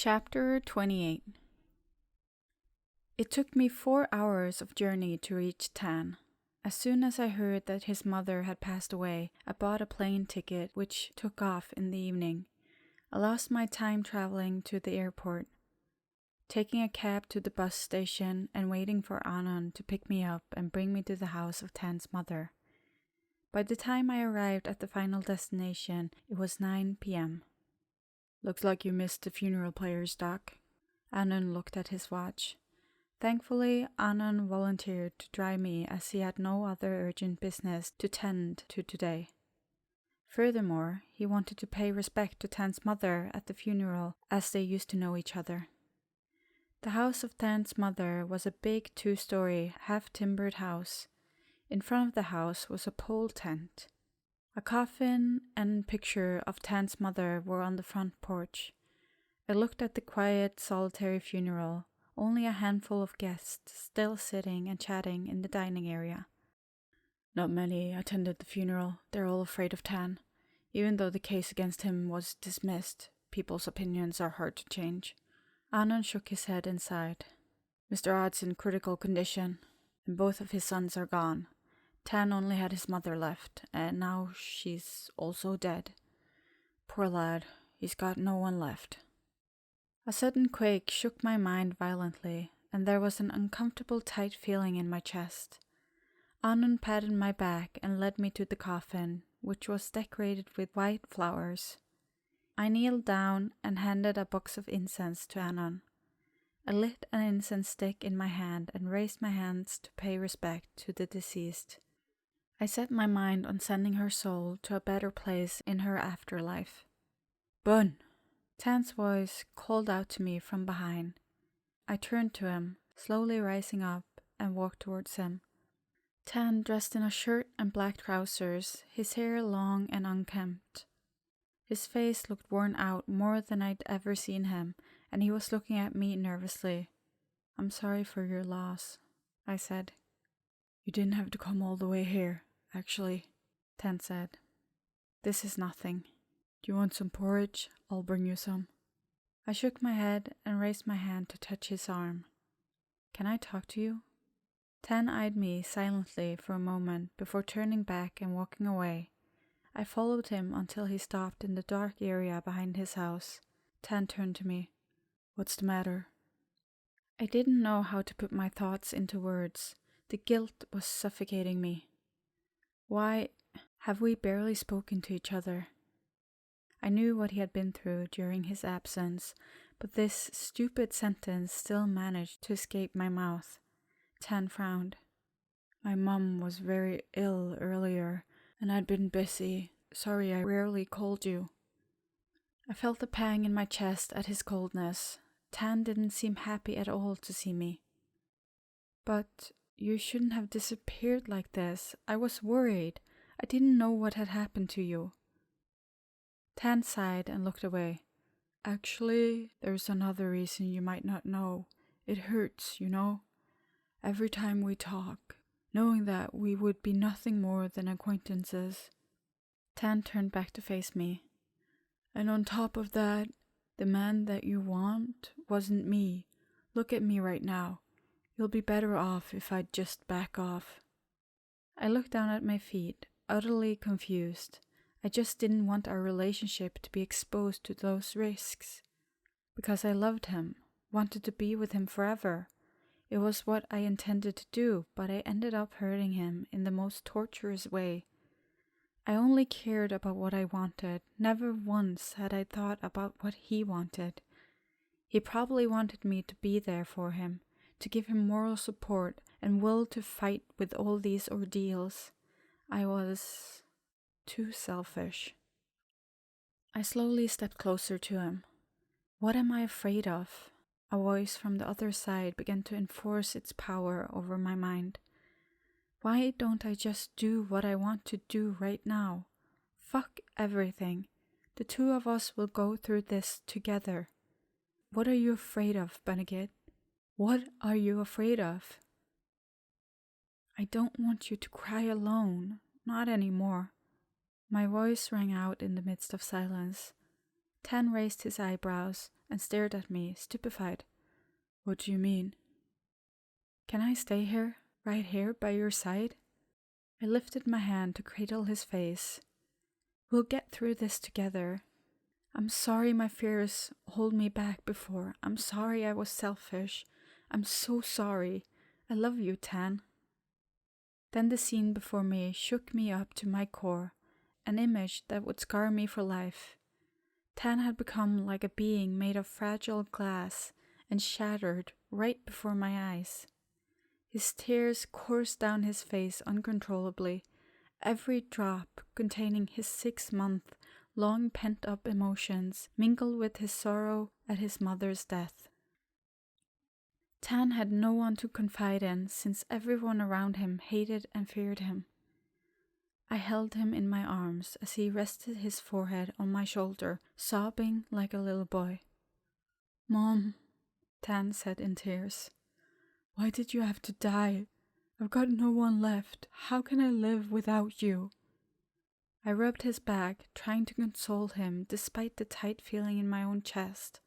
Chapter 28. It took me 4 hours of journey to reach Tan. As soon as I heard that his mother had passed away, I bought a plane ticket which took off in the evening. I lost my time traveling to the airport, taking a cab to the bus station and waiting for Anand to pick me up and bring me to the house of Tan's mother. By the time I arrived at the final destination, it was 9 p.m. "Looks like you missed the funeral players, Doc." Anand looked at his watch. Thankfully, Anand volunteered to drive me as he had no other urgent business to tend to today. Furthermore, he wanted to pay respect to Tan's mother at the funeral as they used to know each other. The house of Tan's mother was a big 2-story, half-timbered house. In front of the house was a pole tent. A coffin and picture of Tan's mother were on the front porch. I looked at the quiet, solitary funeral, only a handful of guests still sitting and chatting in the dining area. Not many attended the funeral. They're all afraid of Tan. Even though the case against him was dismissed, people's opinions are hard to change. Anand shook his head and sighed. Mr. Odd's in critical condition, and both of his sons are gone. Tan only had his mother left, and now she's also dead. Poor lad, he's got no one left. A sudden quake shook my mind violently, and there was an uncomfortable tight feeling in my chest. Anand patted my back and led me to the coffin, which was decorated with white flowers. I kneeled down and handed a box of incense to Anand. I lit an incense stick in my hand and raised my hands to pay respect to the deceased. I set my mind on sending her soul to a better place in her afterlife. "Bun!" Tan's voice called out to me from behind. I turned to him, slowly rising up, and walked towards him. Tan, dressed in a shirt and black trousers, his hair long and unkempt. His face looked worn out more than I'd ever seen him, and he was looking at me nervously. "I'm sorry for your loss," I said. "You didn't have to come all the way here, actually," Tan said. "This is nothing. Do you want some porridge? I'll bring you some." I shook my head and raised my hand to touch his arm. "Can I talk to you?" Tan eyed me silently for a moment before turning back and walking away. I followed him until he stopped in the dark area behind his house. Tan turned to me. "What's the matter?" I didn't know how to put my thoughts into words. The guilt was suffocating me. Why have we barely spoken to each other? I knew what he had been through during his absence, but this stupid sentence still managed to escape my mouth. Tan frowned. "My mum was very ill earlier, and I'd been busy. Sorry I rarely called you." I felt a pang in my chest at his coldness. Tan didn't seem happy at all to see me. "But you shouldn't have disappeared like this. I was worried. I didn't know what had happened to you." Tan sighed and looked away. "Actually, there's another reason you might not know. It hurts, you know. Every time we talk, knowing that we would be nothing more than acquaintances." Tan turned back to face me. "And on top of that, the man that you want wasn't me. Look at me right now. You'll be better off if I'd just back off." I looked down at my feet, utterly confused. I just didn't want our relationship to be exposed to those risks. Because I loved him, wanted to be with him forever. It was what I intended to do, but I ended up hurting him in the most torturous way. I only cared about what I wanted. Never once had I thought about what he wanted. He probably wanted me to be there for him, to give him moral support and will to fight with all these ordeals. I was too selfish. I slowly stepped closer to him. "What am I afraid of?" A voice from the other side began to enforce its power over my mind. "Why don't I just do what I want to do right now? Fuck everything. The two of us will go through this together. What are you afraid of, Benegit? What are you afraid of?" "I don't want you to cry alone. Not anymore." My voice rang out in the midst of silence. Tan raised his eyebrows and stared at me, stupefied. What do you mean? Can I stay here, right here by your side? I lifted my hand to cradle his face. We'll get through this together. I'm sorry my fears hold me back before. I'm sorry I was selfish. I'm so sorry. I love you, Tan. Then the scene before me shook me up to my core, an image that would scar me for life. Tan had become like a being made of fragile glass and shattered right before my eyes. His tears coursed down his face uncontrollably, every drop containing his 6-month-long pent-up emotions mingled with his sorrow at his mother's death. Tan had no one to confide in since everyone around him hated and feared him. I held him in my arms as he rested his forehead on my shoulder, sobbing like a little boy. Mom, Tan said in tears, why did you have to die? I've got no one left. How can I live without you? I rubbed his back, trying to console him despite the tight feeling in my own chest.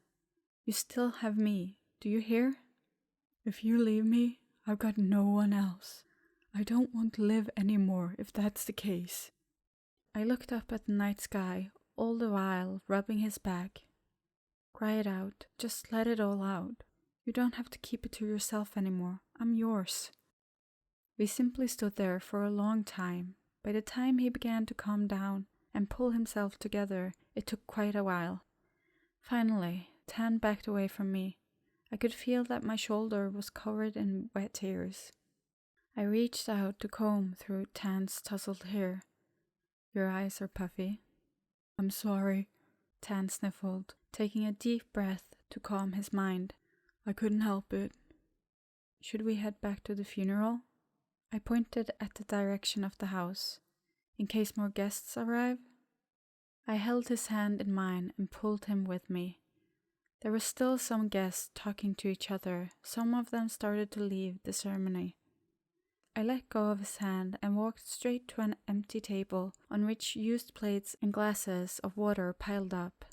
You still have me, do you hear? If you leave me, I've got no one else. I don't want to live anymore if that's the case. I looked up at the night sky, all the while rubbing his back. Cry it out, just let it all out. You don't have to keep it to yourself anymore. I'm yours. We simply stood there for a long time. By the time he began to calm down and pull himself together, it took quite a while. Finally, Tan backed away from me. I could feel that my shoulder was covered in wet tears. I reached out to comb through Tan's tousled hair. Your eyes are puffy. I'm sorry, Tan sniffled, taking a deep breath to calm his mind. I couldn't help it. Should we head back to the funeral? I pointed at the direction of the house, in case more guests arrive. I held his hand in mine and pulled him with me. There were still some guests talking to each other. Some of them started to leave the ceremony. I let go of his hand and walked straight to an empty table on which used plates and glasses of water piled up.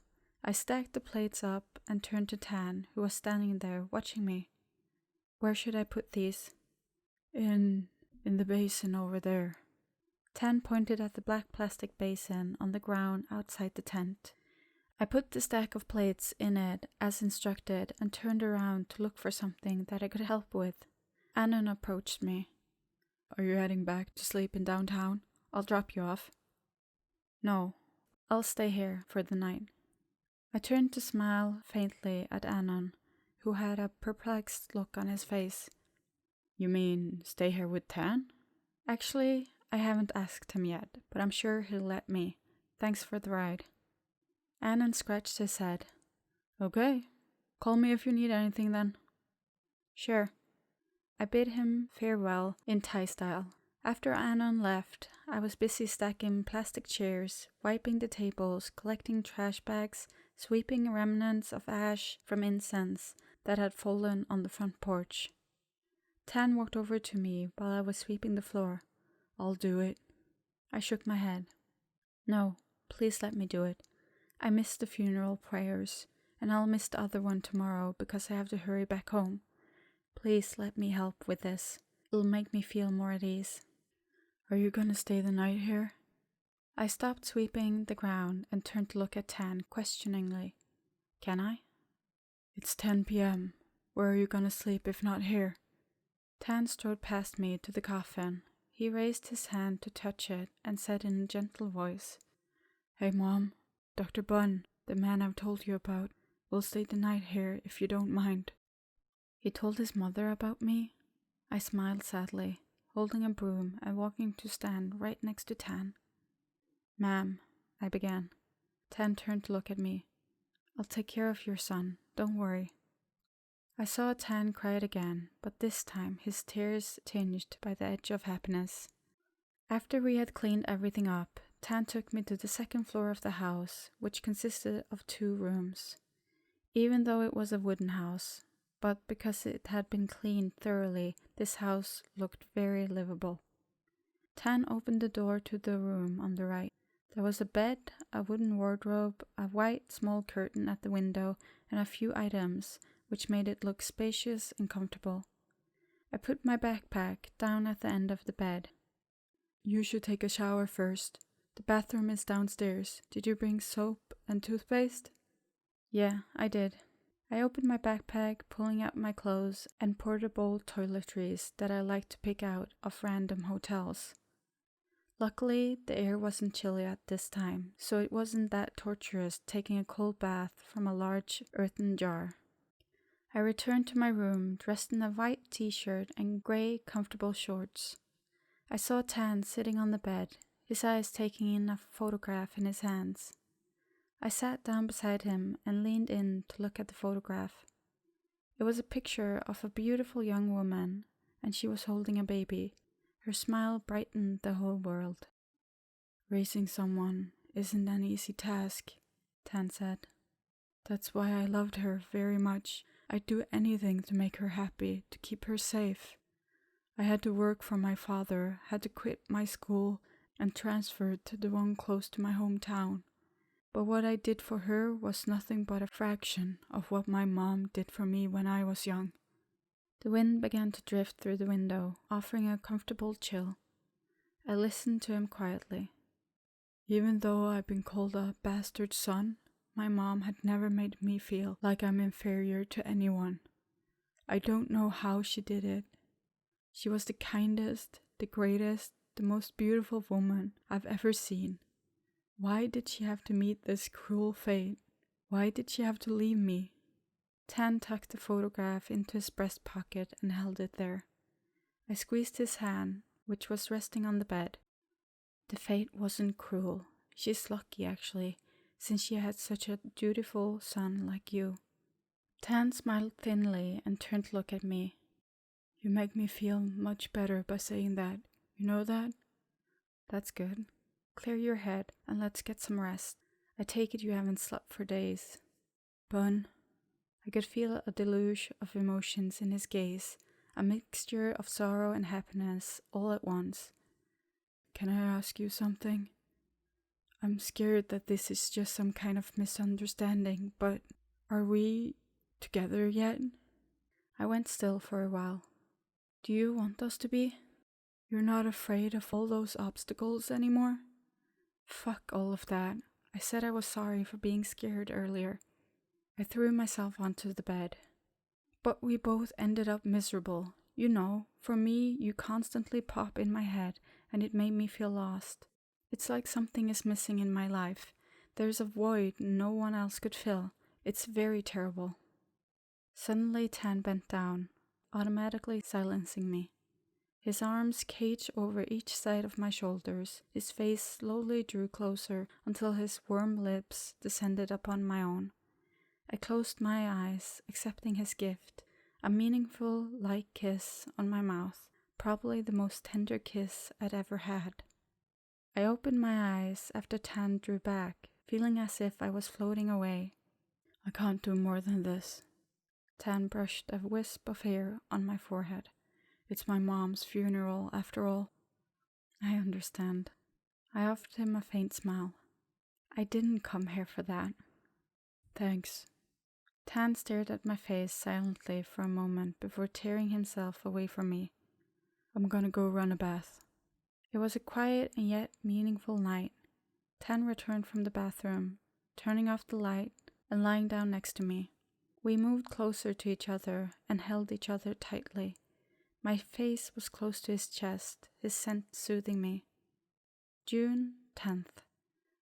I stacked the plates up and turned to Tan, who was standing there watching me. Where should I put these? In the basin over there. Tan pointed at the black plastic basin on the ground outside the tent. I put the stack of plates in it as instructed and turned around to look for something that I could help with. Annan approached me. Are you heading back to sleep in downtown? I'll drop you off. No, I'll stay here for the night. I turned to smile faintly at Annan, who had a perplexed look on his face. You mean stay here with Tan? Actually, I haven't asked him yet, but I'm sure he'll let me. Thanks for the ride. Annan scratched his head. Okay, call me if you need anything then. Sure. I bid him farewell in Thai style. After Annan left, I was busy stacking plastic chairs, wiping the tables, collecting trash bags, sweeping remnants of ash from incense that had fallen on the front porch. Tan walked over to me while I was sweeping the floor. I'll do it. I shook my head. No, please let me do it. I missed the funeral prayers, and I'll miss the other one tomorrow because I have to hurry back home. Please let me help with this. It'll make me feel more at ease. Are you gonna stay the night here? I stopped sweeping the ground and turned to look at Tan questioningly. Can I? It's 10 p.m. Where are you gonna sleep if not here? Tan strode past me to the coffin. He raised his hand to touch it and said in a gentle voice, Hey Mom, Dr. Bunn, the man I've told you about, will stay the night here if you don't mind. He told his mother about me? I smiled sadly, holding a broom and walking to stand right next to Tan. Ma'am, I began. Tan turned to look at me. I'll take care of your son, don't worry. I saw Tan cry again, but this time his tears tinged by the edge of happiness. After we had cleaned everything up, Tan took me to the second floor of the house, which consisted of 2 rooms. Even though it was a wooden house, but because it had been cleaned thoroughly, this house looked very livable. Tan opened the door to the room on the right. There was a bed, a wooden wardrobe, a white small curtain at the window, and a few items, which made it look spacious and comfortable. I put my backpack down at the end of the bed. You should take a shower first. The bathroom is downstairs. Did you bring soap and toothpaste? Yeah, I did. I opened my backpack, pulling out my clothes and portable toiletries that I like to pick out of random hotels. Luckily, the air wasn't chilly at this time, so it wasn't that torturous taking a cold bath from a large earthen jar. I returned to my room, dressed in a white t-shirt and grey, comfortable shorts. I saw Tan sitting on the bed, his eyes taking in a photograph in his hands. I sat down beside him and leaned in to look at the photograph. It was a picture of a beautiful young woman, and she was holding a baby. Her smile brightened the whole world. Raising someone isn't an easy task, Tan said. That's why I loved her very much. I'd do anything to make her happy, to keep her safe. I had to work for my father, had to quit my school, and transferred to the one close to my hometown. But what I did for her was nothing but a fraction of what my mom did for me when I was young. The wind began to drift through the window, offering a comfortable chill. I listened to him quietly. Even though I've been called a bastard son, my mom had never made me feel like I'm inferior to anyone. I don't know how she did it. She was the kindest, the greatest, the most beautiful woman I've ever seen. Why did she have to meet this cruel fate? Why did she have to leave me? Tan tucked the photograph into his breast pocket and held it there. I squeezed his hand, which was resting on the bed. The fate wasn't cruel. She's lucky, actually, since she had such a dutiful son like you. Tan smiled thinly and turned to look at me. You make me feel much better by saying that. You know that? That's good. Clear your head and let's get some rest. I take it you haven't slept for days. Bun. I could feel a deluge of emotions in his gaze, a mixture of sorrow and happiness all at once. Can I ask you something? I'm scared that this is just some kind of misunderstanding, but are we together yet? I went still for a while. Do you want us to be? You're not afraid of all those obstacles anymore? Fuck all of that. I said I was sorry for being scared earlier. I threw myself onto the bed. But we both ended up miserable. You know, for me, you constantly pop in my head, and it made me feel lost. It's like something is missing in my life. There's a void no one else could fill. It's very terrible. Suddenly Tan bent down, automatically silencing me. His arms caged over each side of my shoulders. His face slowly drew closer until his warm lips descended upon my own. I closed my eyes, accepting his gift, a meaningful, light kiss on my mouth, probably the most tender kiss I'd ever had. I opened my eyes after Tan drew back, feeling as if I was floating away. I can't do more than this. Tan brushed a wisp of hair on my forehead. It's my mom's funeral, after all. I understand. I offered him a faint smile. I didn't come here for that. Thanks. Tan stared at my face silently for a moment before tearing himself away from me. I'm gonna go run a bath. It was a quiet and yet meaningful night. Tan returned from the bathroom, turning off the light and lying down next to me. We moved closer to each other and held each other tightly. My face was close to his chest, his scent soothing me. June 10th.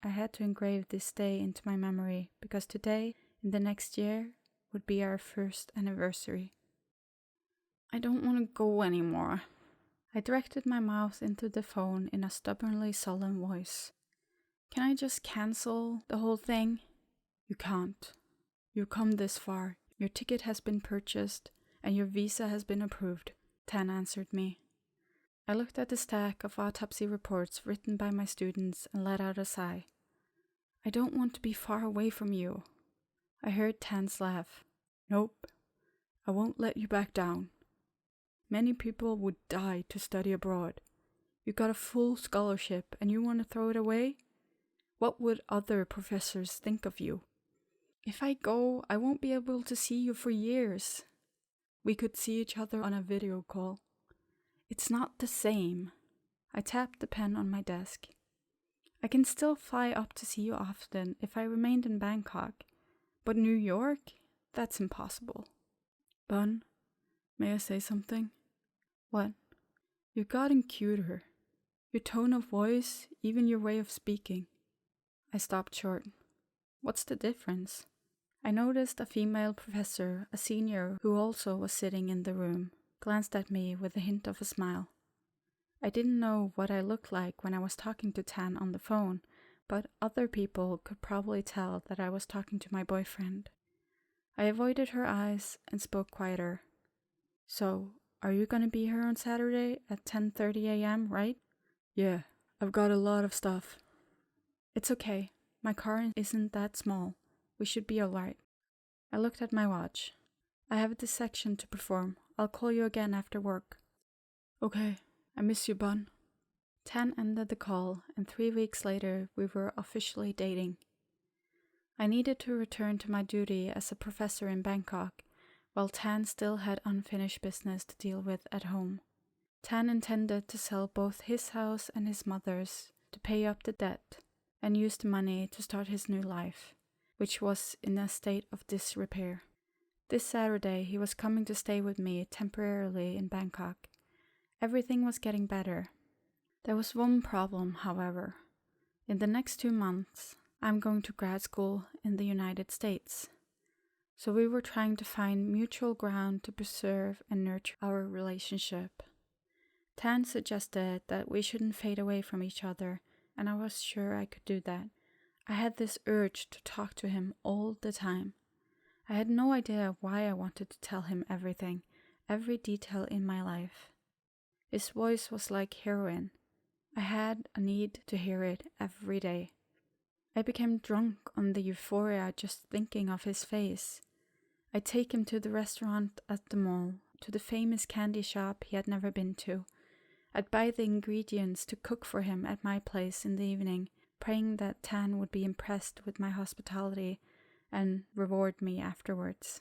I had to engrave this day into my memory because today, in the next year, would be our first anniversary. I don't want to go anymore. I directed my mouth into the phone in a stubbornly solemn voice. Can I just cancel the whole thing? You can't. You've come this far. Your ticket has been purchased and your visa has been approved. Tan answered me. I looked at the stack of autopsy reports written by my students and let out a sigh. I don't want to be far away from you. I heard Tan's laugh. Nope, I won't let you back down. Many people would die to study abroad. You got a full scholarship and you want to throw it away? What would other professors think of you? If I go, I won't be able to see you for years. We could see each other on a video call. It's not the same. I tapped the pen on my desk. I can still fly up to see you often if I remained in Bangkok. But New York? That's impossible. Bun, may I say something? What? You've gotten cuter. Your tone of voice, even your way of speaking. I stopped short. What's the difference? I noticed a female professor, a senior who also was sitting in the room, glanced at me with a hint of a smile. I didn't know what I looked like when I was talking to Tan on the phone, but other people could probably tell that I was talking to my boyfriend. I avoided her eyes and spoke quieter. So, are you gonna be here on Saturday at 10:30 a.m., right? Yeah, I've got a lot of stuff. It's okay. My car isn't that small. We should be alright. I looked at my watch. I have a dissection to perform. I'll call you again after work. Okay, I miss you, Bun. Tan ended the call, and 3 weeks later we were officially dating. I needed to return to my duty as a professor in Bangkok, while Tan still had unfinished business to deal with at home. Tan intended to sell both his house and his mother's to pay up the debt, and use the money to start his new life, which was in a state of disrepair. This Saturday he was coming to stay with me temporarily in Bangkok. Everything was getting better. There was one problem, however. In the next 2 months, I'm going to grad school in the United States. So we were trying to find mutual ground to preserve and nurture our relationship. Tan suggested that we shouldn't fade away from each other, and I was sure I could do that. I had this urge to talk to him all the time. I had no idea why I wanted to tell him everything, every detail in my life. His voice was like heroin. I had a need to hear it every day. I became drunk on the euphoria just thinking of his face. I'd take him to the restaurant at the mall, to the famous candy shop he had never been to. I'd buy the ingredients to cook for him at my place in the evening, praying that Tan would be impressed with my hospitality and reward me afterwards.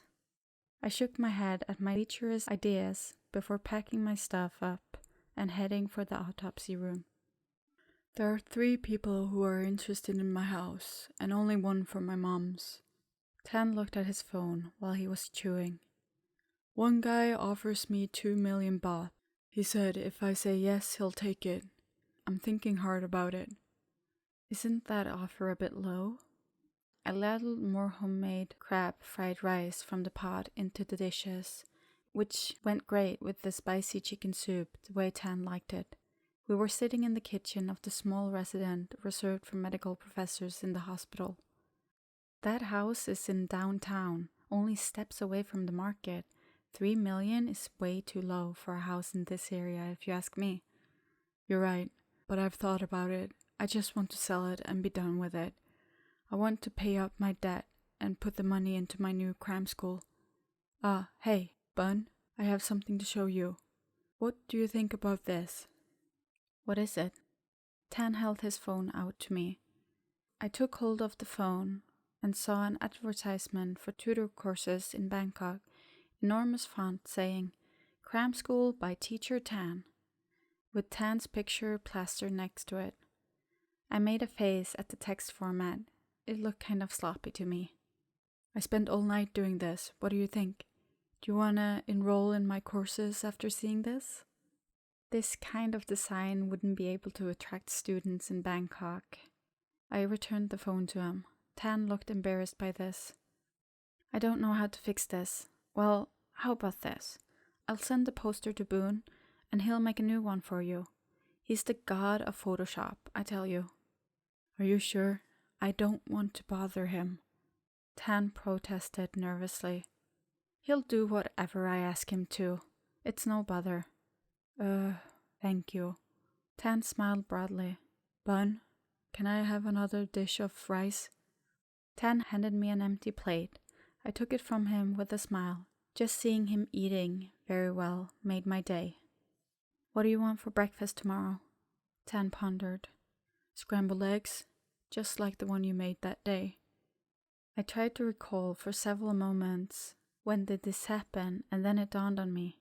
I shook my head at my lecherous ideas before packing my stuff up and heading for the autopsy room. There are 3 people who are interested in my house, and only one from my mom's. Tan looked at his phone while he was chewing. One guy offers me 2 million baht. He said if I say yes, he'll take it. I'm thinking hard about it. Isn't that offer a bit low? I ladled more homemade crab fried rice from the pot into the dishes, which went great with the spicy chicken soup the way Tan liked it. We were sitting in the kitchen of the small residence reserved for medical professors in the hospital. That house is in downtown, only steps away from the market. 3 million is way too low for a house in this area, if you ask me. You're right, but I've thought about it. I just want to sell it and be done with it. I want to pay up my debt and put the money into my new cram school. Hey, Bun, I have something to show you. What do you think about this? What is it? Tan held his phone out to me. I took hold of the phone and saw an advertisement for tutor courses in Bangkok, enormous font saying, Cram School by Teacher Tan, with Tan's picture plastered next to it. I made a face at the text format. It looked kind of sloppy to me. I spent all night doing this. What do you think? Do you want to enroll in my courses after seeing this? This kind of design wouldn't be able to attract students in Bangkok. I returned the phone to him. Tan looked embarrassed by this. I don't know how to fix this. Well, how about this? I'll send the poster to Boone, and he'll make a new one for you. He's the god of Photoshop, I tell you. Are you sure? I don't want to bother him. Tan protested nervously. He'll do whatever I ask him to. It's no bother. Thank you. Tan smiled broadly. Bun, can I have another dish of rice? Tan handed me an empty plate. I took it from him with a smile. Just seeing him eating very well made my day. What do you want for breakfast tomorrow? Tan pondered. Scrambled eggs? just like the one you made that day. I tried to recall for several moments when did this happen, and then it dawned on me.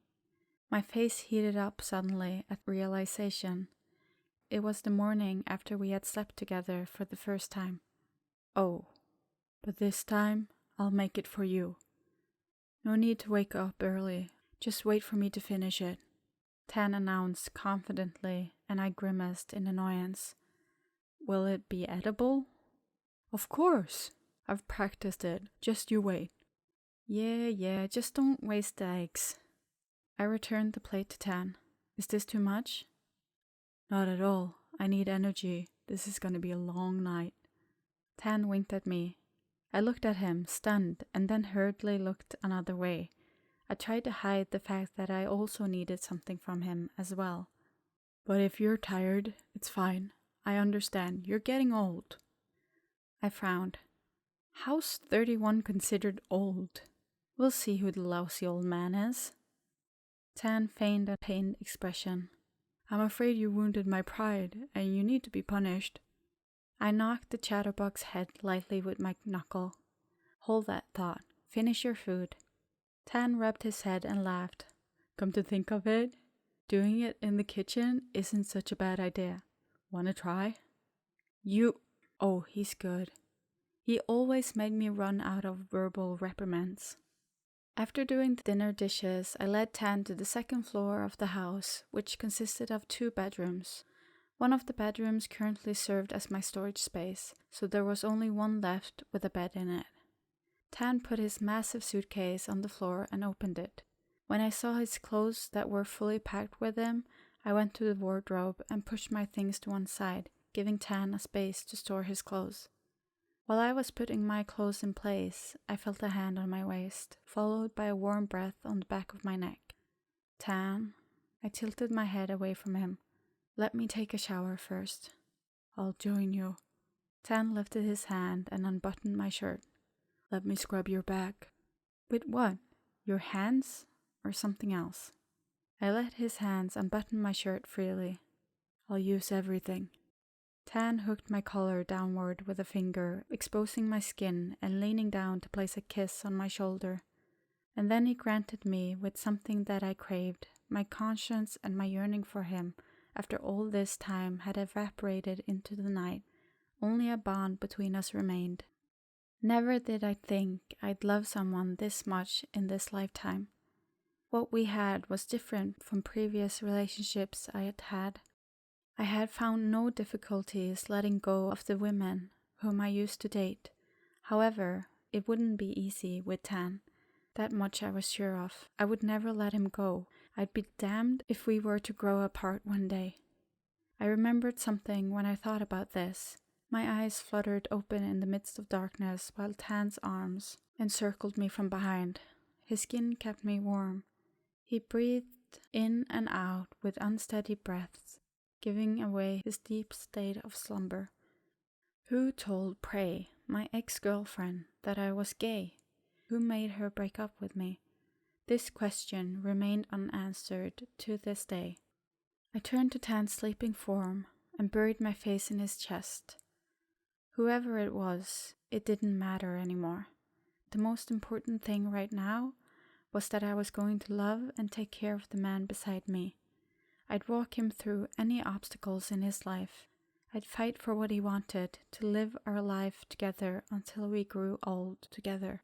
My face heated up suddenly at realization. It was the morning after we had slept together for the first time. Oh, but this time I'll make it for you. No need to wake up early, just wait for me to finish it, Tan announced confidently, and I grimaced in annoyance. Will it be edible? Of course. I've practiced it. Just you wait. Yeah, just don't waste the eggs. I returned the plate to Tan. Is this too much? Not at all. I need energy. This is going to be a long night. Tan winked at me. I looked at him, stunned, and then hurriedly looked another way. I tried to hide the fact that I also needed something from him as well. But if you're tired, it's fine. I understand. You're getting old. I frowned. How's 31 considered old? We'll see who the lousy old man is. Tan feigned a pained expression. I'm afraid you wounded my pride, and you need to be punished. I knocked the chatterbox's head lightly with my knuckle. Hold that thought. Finish your food. Tan rubbed his head and laughed. Come to think of it, doing it in the kitchen isn't such a bad idea. Wanna try? Oh, he's good. He always made me run out of verbal reprimands. After doing the dinner dishes, I led Tan to the second floor of the house, which consisted of 2 bedrooms. One of the bedrooms currently served as my storage space, so there was only one left with a bed in it. Tan put his massive suitcase on the floor and opened it. When I saw his clothes that were fully packed with him, I went to the wardrobe and pushed my things to one side, giving Tan a space to store his clothes. While I was putting my clothes in place, I felt a hand on my waist, followed by a warm breath on the back of my neck. Tan, I tilted my head away from him. Let me take a shower first. I'll join you. Tan lifted his hand and unbuttoned my shirt. Let me scrub your back. With what? Your hands or something else? I let his hands unbutton my shirt freely. I'll use everything. Tan hooked my collar downward with a finger, exposing my skin and leaning down to place a kiss on my shoulder. And then he granted me with something that I craved. My conscience and my yearning for him, after all this time, had evaporated into the night. Only a bond between us remained. Never did I think I'd love someone this much in this lifetime. What we had was different from previous relationships I had had. I had found no difficulties letting go of the women whom I used to date. However, it wouldn't be easy with Tan. That much I was sure of. I would never let him go. I'd be damned if we were to grow apart one day. I remembered something when I thought about this. My eyes fluttered open in the midst of darkness while Tan's arms encircled me from behind. His skin kept me warm. He breathed in and out with unsteady breaths, giving away his deep state of slumber. Who told Prey, my ex-girlfriend, that I was gay? Who made her break up with me? This question remained unanswered to this day. I turned to Tan's sleeping form and buried my face in his chest. Whoever it was, it didn't matter anymore. The most important thing right now was that I was going to love and take care of the man beside me. I'd walk him through any obstacles in his life. I'd fight for what he wanted, to live our life together until we grew old together.